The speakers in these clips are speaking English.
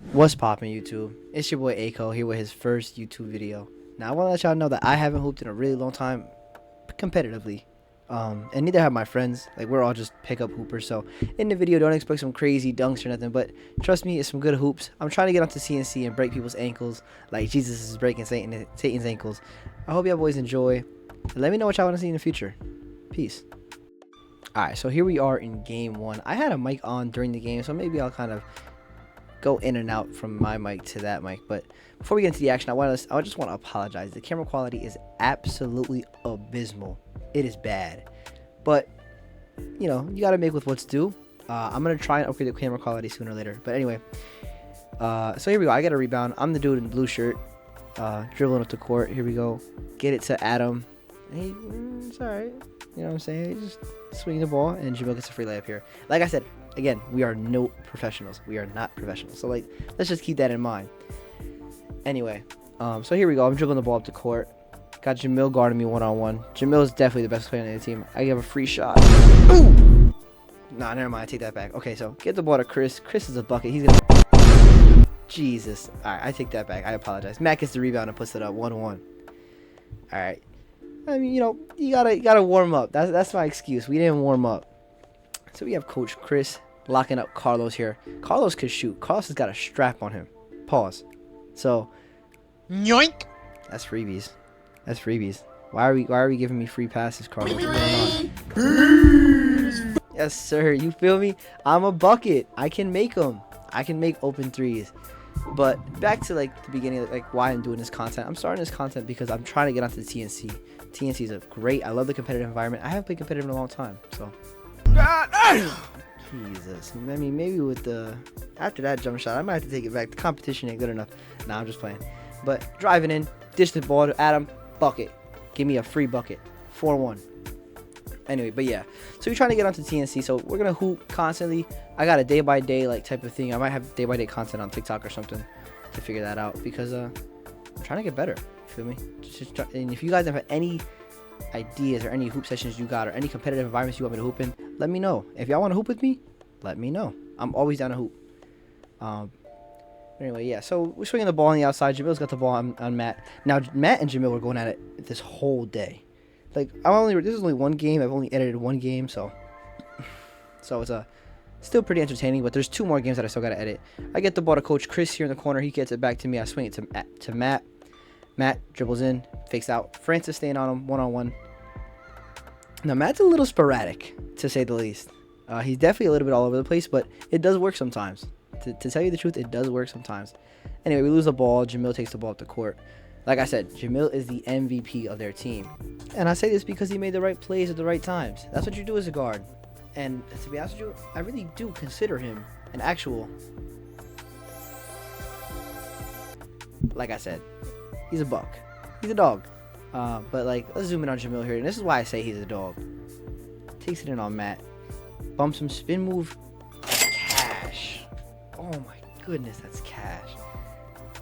What's poppin' YouTube? It's your boy Ako here with his first YouTube video. Now I want to let y'all know that I haven't hooped in a really long time competitively. And neither have my friends. Like, we're all just pickup hoopers. So in the video, don't expect some crazy dunks or nothing, but trust me, it's some good hoops. I'm trying to get onto TNC and break people's ankles like Jesus is breaking Satan's ankles. I hope y'all boys enjoy. And let me know what y'all want to see in the future. Peace. Alright, so here we are in game 1. I had a mic on during the game, so maybe I'll kind of go in and out from my mic to that mic. But before we get into the action, I just want to apologize. The camera quality is absolutely abysmal. It is bad, but you know, you gotta make with what's due. I'm gonna try and upgrade the camera quality sooner or later, but anyway, so here we go. I got a rebound. I'm the dude in the blue shirt, dribbling up the court. Here we go. Get it to Adam. It's all right. You know what I'm saying? He just swing the ball, and Jmail gets a free layup here. Like I said, again, we are no professionals. We are not professionals. So like, let's just keep that in mind. Anyway, so here we go. I'm dribbling the ball up the court. Got Jmail guarding me one-on-one. Jmail is definitely the best player on the team. I give a free shot. Ooh! Nah, never mind. I take that back. Okay, so get the ball to Chris. Chris is a bucket. He's gonna... Jesus. Alright, I take that back. I apologize. Matt gets the rebound and puts it up 1-1. Alright. I mean, you know, you gotta warm up. That's my excuse. We didn't warm up. So we have Coach Chris locking up Carlos here. Carlos could shoot. Carlos has got a strap on him. Pause. So, yoink. That's freebies. That's freebies. Why are we giving me free passes, Carlos? What's going on? Yes, sir. You feel me? I'm a bucket. I can make them. I can make open threes. But back to like the beginning, like why I'm doing this content. I'm starting this content because I'm trying to get onto the TNC. TNC is a great. I love the competitive environment. I haven't played competitive in a long time, so. Jesus. I mean, maybe with the after that jump shot, I might have to take it back. The competition ain't good enough. Nah, I'm just playing. But driving in, dish the ball to Adam. Bucket. Give me a free bucket. 4-1. Anyway, but yeah. So we're trying to get onto TNC. So we're gonna hoop constantly. I got a day by day like type of thing. I might have day by day content on TikTok or something to figure that out because I'm trying to get better. You feel me? And if you guys have any ideas or any hoop sessions you got or any competitive environments you want me to hoop in, let me know. If y'all want to hoop with me, let me know. I'm always down to hoop. Anyway, yeah, so we're swinging the ball on the outside. Jamail's got the ball on Matt. Now, Matt and Jamail were going at it this whole day. Like, this is only one game. I've only edited one game, so it's still pretty entertaining, but there's 2 more games that I still got to edit. I get the ball to Coach Chris here in the corner. He gets it back to me. I swing it to Matt. Matt dribbles in, fakes out. Francis staying on him, one-on-one. Now, Matt's a little sporadic, to say the least. He's definitely a little bit all over the place, but it does work sometimes. To tell you the truth, it does work sometimes. Anyway, we lose the ball. Jmail takes the ball up the court. Like I said, Jmail is the MVP of their team. And I say this because he made the right plays at the right times. That's what you do as a guard. And to be honest with you, I really do consider him an actual... Like I said, he's a buck. He's a dog. But like, let's zoom in on Jmail here. And this is why I say he's a dog. Takes it in on Matt. Bumps him, spin move. Cash. Oh my goodness, that's cash.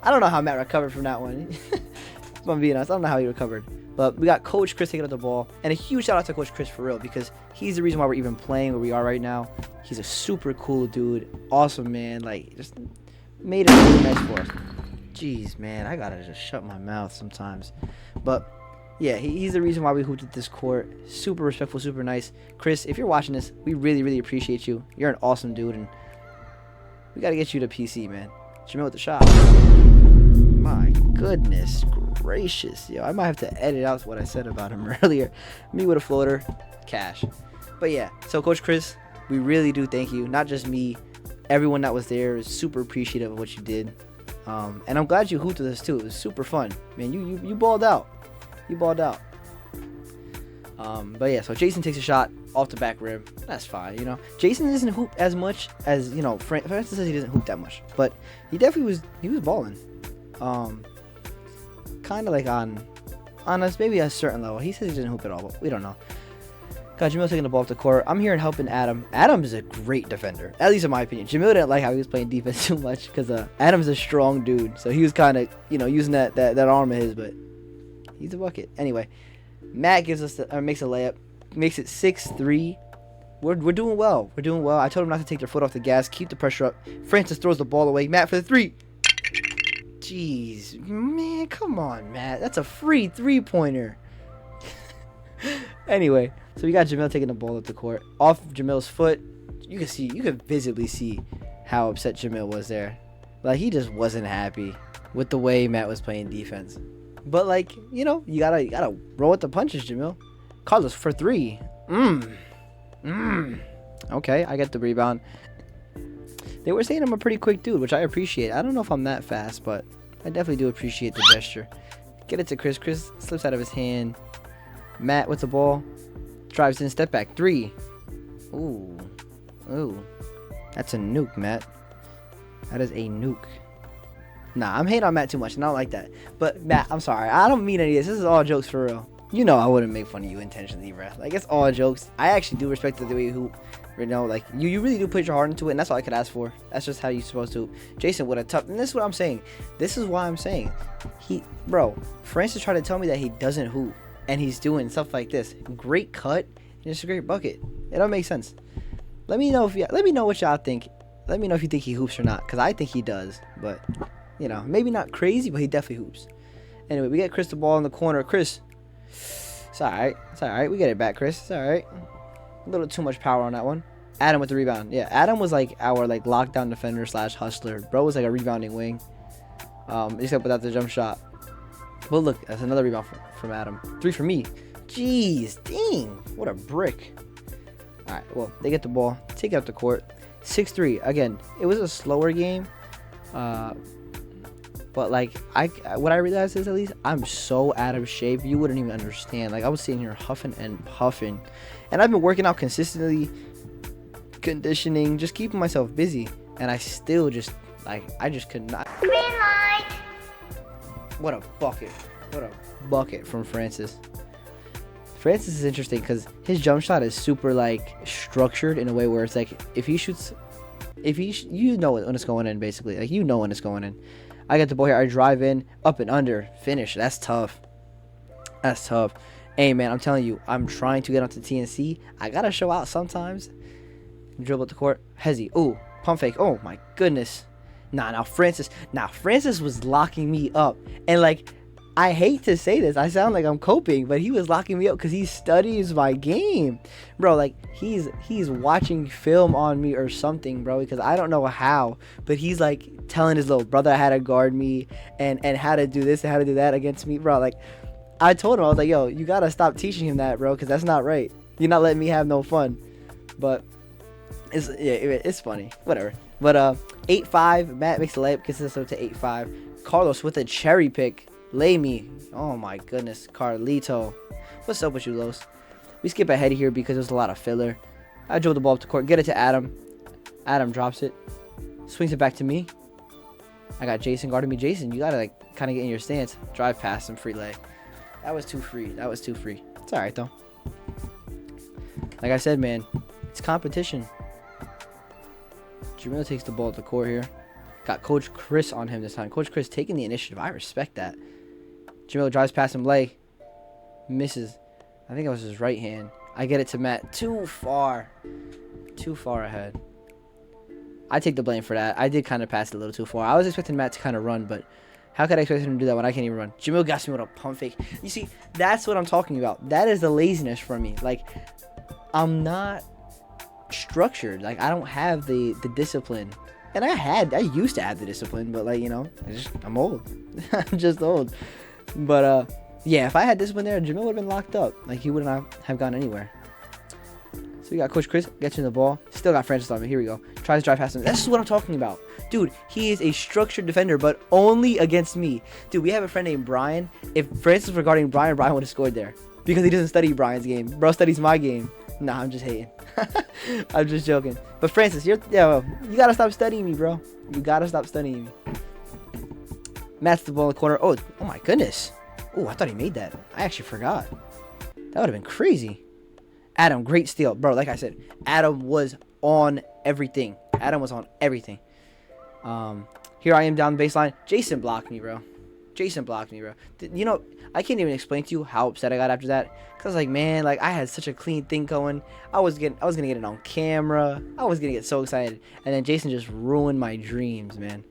I don't know how Matt recovered from that one. If I'm being honest, I don't know how he recovered. But we got Coach Chris taking up the ball. And a huge shout out to Coach Chris for real, because he's the reason why we're even playing where we are right now. He's a super cool dude. Awesome, man. Like, just made it really nice for us. Jeez, man. I gotta just shut my mouth sometimes. But yeah, he's the reason why we hooped at this court. Super respectful, super nice. Chris, if you're watching this, we really, really appreciate you. You're an awesome dude, and we got to get you to PC, man. Jmail with the shot. My goodness gracious. Yo, I might have to edit out what I said about him earlier. Me with a floater. Cash. But yeah, so Coach Chris, we really do thank you. Not just me. Everyone that was there is super appreciative of what you did. And I'm glad you hooped with us, too. It was super fun. Man, you balled out. You balled out. But yeah, so Jason takes a shot off the back rim. That's fine, you know. Jason doesn't hoop as much as, you know, Francis says he doesn't hoop that much, but he definitely was balling. Kind of like on us, maybe a certain level. He says he doesn't hoop at all, but we don't know. Got Jmail taking the ball off the court. I'm here and helping Adam. Adam is a great defender, at least in my opinion. Jmail didn't like how he was playing defense too much because Adam's a strong dude, so he was kind of, you know, using that arm of his, but he's a bucket. Anyway, Matt gives us makes a layup, makes it 6-3. We're doing well. We're doing well. I told him not to take their foot off the gas. Keep the pressure up. Francis throws the ball away. Matt for the 3. Jeez, man, come on, Matt. That's a free 3-pointer. Anyway, so we got Jmail taking the ball up the court. Off Jmail's foot. You can visibly see how upset Jmail was there. Like, he just wasn't happy with the way Matt was playing defense. But, like, you know, you gotta roll with the punches, Jmail. Carlos for 3. Okay, I get the rebound. They were saying I'm a pretty quick dude, which I appreciate. I don't know if I'm that fast, but I definitely do appreciate the gesture. Get it to Chris. Chris slips out of his hand. Matt with the ball. Drives in, step back. 3. Ooh. That's a nuke, Matt. That is a nuke. Nah, I'm hating on Matt too much, and I don't like that. But, Matt, I'm sorry. I don't mean any of this. This is all jokes for real. You know I wouldn't make fun of you intentionally, bruh. Like, it's all jokes. I actually do respect the way you hoop. You know, like, you really do put your heart into it, and that's all I could ask for. That's just how you're supposed to. Jason would have tough. And this is what I'm saying. This is why I'm saying. Bro, Francis tried to tell me that he doesn't hoop, and he's doing stuff like this. Great cut, and it's a great bucket. It don't make sense. Let me know what y'all think. Let me know if you think he hoops or not, because I think he does. But, you know, maybe not crazy, but he definitely hoops. Anyway, we get Chris the ball in the corner. Chris. It's alright. It's alright. We get it back, Chris. It's alright. A little too much power on that one. Adam with the rebound. Yeah, Adam was like our lockdown defender / hustler. Bro was like a rebounding wing. Except without the jump shot. But look, that's another rebound from Adam. 3 for me. Jeez, dang. What a brick. Alright, well, they get the ball. Take it up the court. 6-3. Again, it was a slower game. But like what I realized is, at least, I'm so out of shape you wouldn't even understand. Like, I was sitting here huffing and puffing, and I've been working out consistently, conditioning, just keeping myself busy, and I still just I just could not. Green light. What a bucket from Francis. Francis is interesting because his jump shot is super like structured in a way where it's like if he shoots, you know when it's going in, basically. Like, you know when it's going in. I get the ball here. I drive in, up and under, finish. That's tough. That's tough. Hey, man, I'm telling you, I'm trying to get onto TNC. I got to show out sometimes. Dribble at the court. Hezzy. Ooh, pump fake. Oh, my goodness. Now Francis was locking me up. And, like, I hate to say this. I sound like I'm coping, but he was locking me up because he studies my game. Bro, like, he's watching film on me or something, bro, because I don't know how. But he's, like, telling his little brother how to guard me and how to do this and how to do that against me, bro. Like, I told him, I was like, yo, you got to stop teaching him that, bro, because that's not right. You're not letting me have no fun. But it's funny. Whatever. But 8-5. Matt makes the layup, gets us up to 8-5. Carlos with a cherry pick. Lay me. Oh my goodness. Carlito. What's up with you, Los? We skip ahead here because there's a lot of filler. I drove the ball up the court. Get it to Adam. Adam drops it. Swings it back to me. I got Jason guarding me. Jason, you gotta like kind of get in your stance. Drive past him. Free lay. That was too free. It's alright though. Like I said, man, it's competition. Jmail takes the ball at the court here. Got Coach Chris on him this time. Coach Chris taking the initiative. I respect that. Jmail drives past him. Lay. Misses. I think it was his right hand. I get it to Matt. Too far ahead. I take the blame for that. I did kind of pass it a little too far. I was expecting Matt to kind of run, but how could I expect him to do that when I can't even run? Jmail got me with a pump fake. You see, that's what I'm talking about. That is the laziness for me. Like, I'm not structured. Like, I don't have the discipline. And I used to have the discipline, but like, you know, I'm old. I'm just old. But yeah, if I had discipline there, Jmail would have been locked up. Like, he would not have gone anywhere. So we got Coach Chris, gets in the ball. Still got Francis on me. Here we go. Tries to drive past him. That's what I'm talking about. Dude, he is a structured defender, but only against me. Dude, we have a friend named Brian. If Francis were guarding Brian would have scored there. Because he doesn't study Brian's game. Bro studies my game. Nah, I'm just hating. I'm just joking. But Francis, you gotta stop studying me, bro. You gotta stop studying me. Matt's the ball in the corner. Oh my goodness. Oh, I thought he made that. I actually forgot. That would have been crazy. Adam, great steal. Bro, like I said, Adam was on everything. Here I am down the baseline. Jason blocked me, bro. Jason blocked me, bro. You know, I can't even explain to you how upset I got after that. Cause like, man, like I had such a clean thing going. I was gonna get it on camera. I was gonna get so excited, and then Jason just ruined my dreams, man.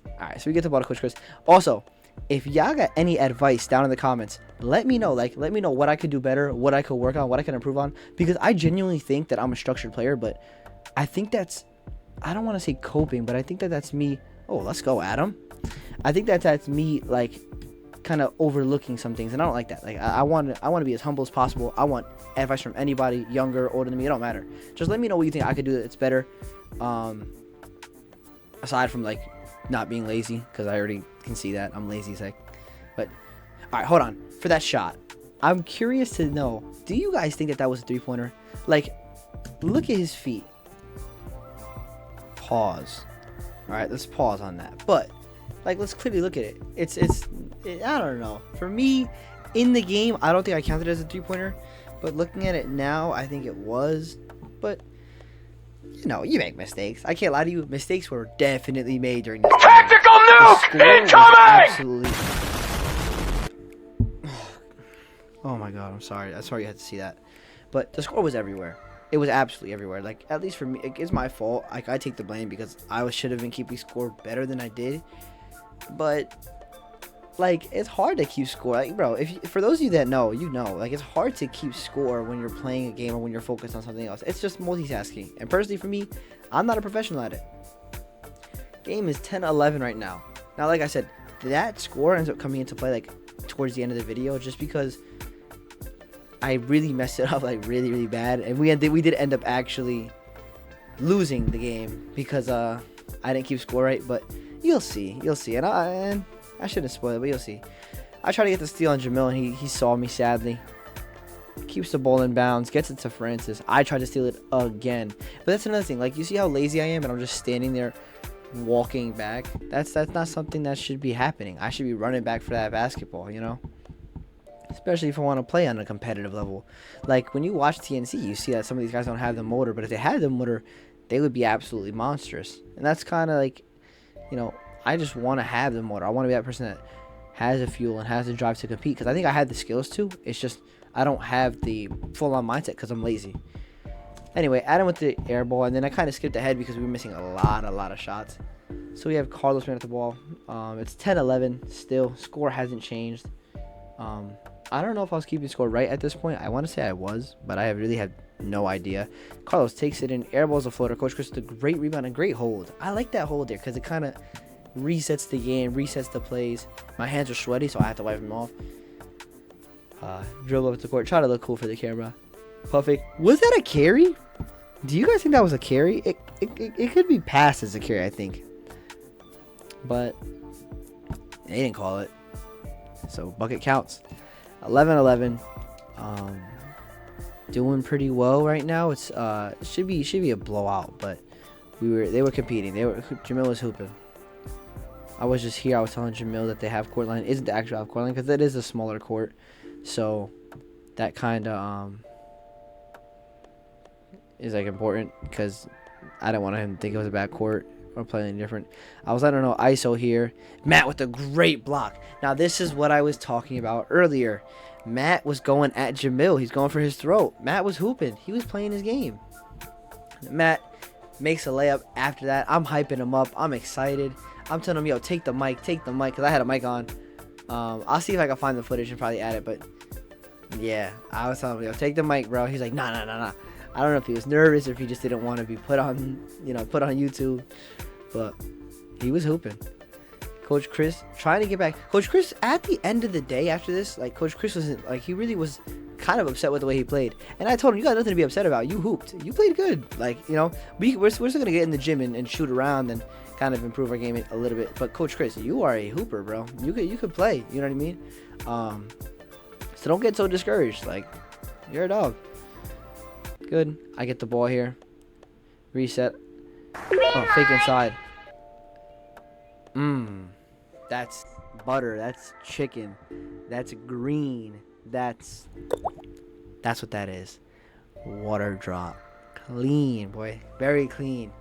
All right, so we get the ball to Coach Chris. Also, if y'all got any advice down in the comments, let me know. Like, let me know what I could do better, what I could work on, what I can improve on. Because I genuinely think that I'm a structured player, but I think that's, I don't want to say coping, but I think that that's me. Oh, let's go, Adam. I think that that's me, like, kind of overlooking some things, and I don't like that. Like, I want to be as humble as possible. I want advice from anybody, younger, older than me. It don't matter. Just let me know what you think I could do that's better. Aside from like not being lazy, because I already can see that I'm lazy as heck. But all right, hold on for that shot. I'm curious to know, do you guys think that that was a 3-pointer? Like, look at his feet. Pause. All right, let's pause on that. But like, let's clearly look at it. It's I don't know. For me, in the game, I don't think I counted it as a 3-pointer. But looking at it now, I think it was. But you know, you make mistakes. I can't lie to you. Mistakes were definitely made during this game. Tactical nuke incoming! Absolutely. Oh my god, I'm sorry. I'm sorry you had to see that. But the score was everywhere. It was absolutely everywhere. Like, at least for me, it's my fault. Like, I take the blame because I should have been keeping score better than I did. But like, it's hard to keep score. Like, bro, for those of you that know, you know, like, it's hard to keep score when you're playing a game or when you're focused on something else. It's just multitasking. And personally, for me, I'm not a professional at it. Game is 10-11 right now. Now, like I said, that score ends up coming into play like towards the end of the video, just because I really messed it up, like, really, really bad. And we did end up actually losing the game because I didn't keep score right. But you'll see. And I shouldn't spoil it, but you'll see. I tried to get the steal on Jmail, and he saw me, sadly. Keeps the ball in bounds, gets it to Francis. I tried to steal it again. But that's another thing. Like, you see how lazy I am, and I'm just standing there walking back? That's not something that should be happening. I should be running back for that basketball, you know? Especially if I want to play on a competitive level. Like, when you watch TNC, you see that some of these guys don't have the motor, but if they had the motor, they would be absolutely monstrous. And that's kind of like, you know, I just want to have the motor. I want to be that person that has the fuel and has the drive to compete, because I think I had the skills too. It's just I don't have the full-on mindset because I'm lazy. Anyway, Adam with the air ball, and then I kind of skipped ahead because we were missing a lot of shots. So we have Carlos running at the ball. It's 10-11 still. Score hasn't changed. I don't know if I was keeping score right at this point. I want to say I was, but I really had no idea. Carlos takes it in. Airballs a floater. Coach Chris with a great rebound and great hold. I like that hold there because it kind of resets the game, resets the plays. My hands are sweaty, so I have to wipe them off. Dribble up the court. Try to look cool for the camera. Perfect. Was that a carry? Do you guys think that was a carry? It could be passed as a carry, I think. But they didn't call it. So bucket counts. 11-11. Doing pretty well right now. It's should be a blowout, but they were competing. Jmail was hooping. I was just here. I was telling Jmail that they have court line isn't the actual half court line because it is a smaller court, so that kind of is like important because I didn't want him to think it was a bad court or play anything different. I don't know, ISO here. Matt with a great block. Now this is what I was talking about earlier. Matt was going at Jmail. He's going for his throat. Matt was hooping. He was playing his game. Matt makes a layup after that. I'm hyping him up. I'm excited. I'm telling him, yo, take the mic, because I had a mic on. I'll see if I can find the footage and probably add it, but yeah, I was telling him, yo, take the mic, bro. He's like, nah. I don't know if he was nervous or if he just didn't want to be put on YouTube, but he was hooping. Coach Chris trying to get back. Coach Chris, at the end of the day after this, like, Coach Chris wasn't, like, he really was kind of upset with the way he played. And I told him, you got nothing to be upset about. You hooped. You played good. Like, you know, we're still going to get in the gym and shoot around and kind of improve our game a little bit. But Coach Chris, you are a hooper, bro. You could play. You know what I mean? So don't get so discouraged. Like, you're a dog. Good. I get the ball here. Reset. Oh, fake inside. That's butter. That's chicken. That's green. That's what that is. Water drop. Clean, boy. Very clean.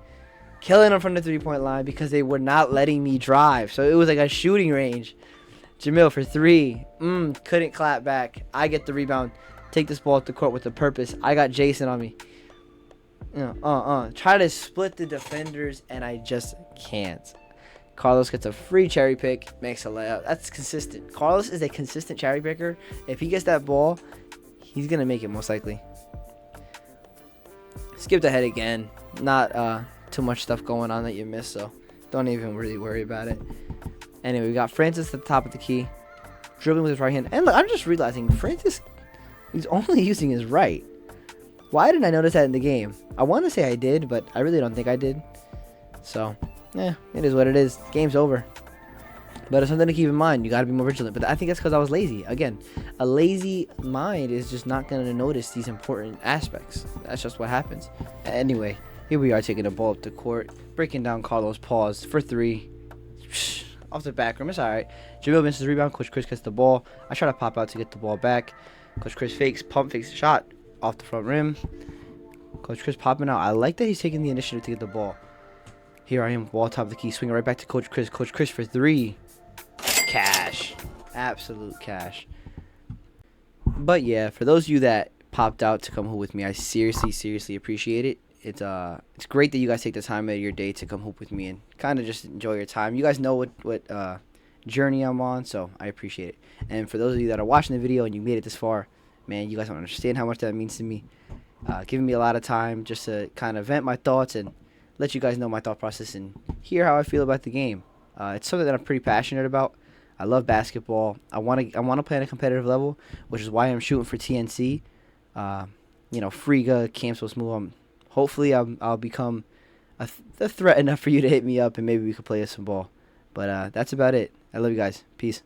killing them from the 3-point line because they were not letting me drive. So it was like a shooting range. Jmail for 3. Couldn't clap back. I get the rebound. Take this ball at the court with a purpose. I got Jason on me. Try to split the defenders, and I just can't. Carlos gets a free cherry pick, makes a layup. That's consistent. Carlos is a consistent cherry picker. If he gets that ball, he's going to make it most likely. Skipped ahead again. Not too much stuff going on that you missed, so don't even really worry about it. Anyway, we got Francis at the top of the key, dribbling with his right hand. And look, I'm just realizing Francis, he's only using his right. Why didn't I notice that in the game? I want to say I did, but I really don't think I did. So, yeah, it is what it is. Game's over. But it's something to keep in mind. You got to be more vigilant. But I think that's because I was lazy. Again, a lazy mind is just not going to notice these important aspects. That's just what happens. Anyway, here we are taking the ball up the court, breaking down Carlos' pause for 3. Off the back rim. It's all right. Jmail misses the rebound. Coach Chris gets the ball. I try to pop out to get the ball back. Coach Chris fakes, pump fakes, shot off the front rim. Coach Chris popping out. I like that he's taking the initiative to get the ball. Here I am, ball top of the key, swinging right back to Coach Chris. Coach Chris for 3. Cash. Absolute cash. But yeah, for those of you that popped out to come hoop with me, I seriously appreciate it. It's great that you guys take the time out of your day to come hoop with me and kind of just enjoy your time. You guys know what journey I'm on, so I appreciate it. And for those of you that are watching the video and you made it this far, man, you guys don't understand how much that means to me. Giving me a lot of time just to kind of vent my thoughts and let you guys know my thought process and hear how I feel about the game. It's something that I'm pretty passionate about. I love basketball. I want to play at a competitive level, which is why I'm shooting for TNC. Friga, Camps will move. Hopefully, I'll become a threat enough for you to hit me up and maybe we could play some ball. But that's about it. I love you guys. Peace.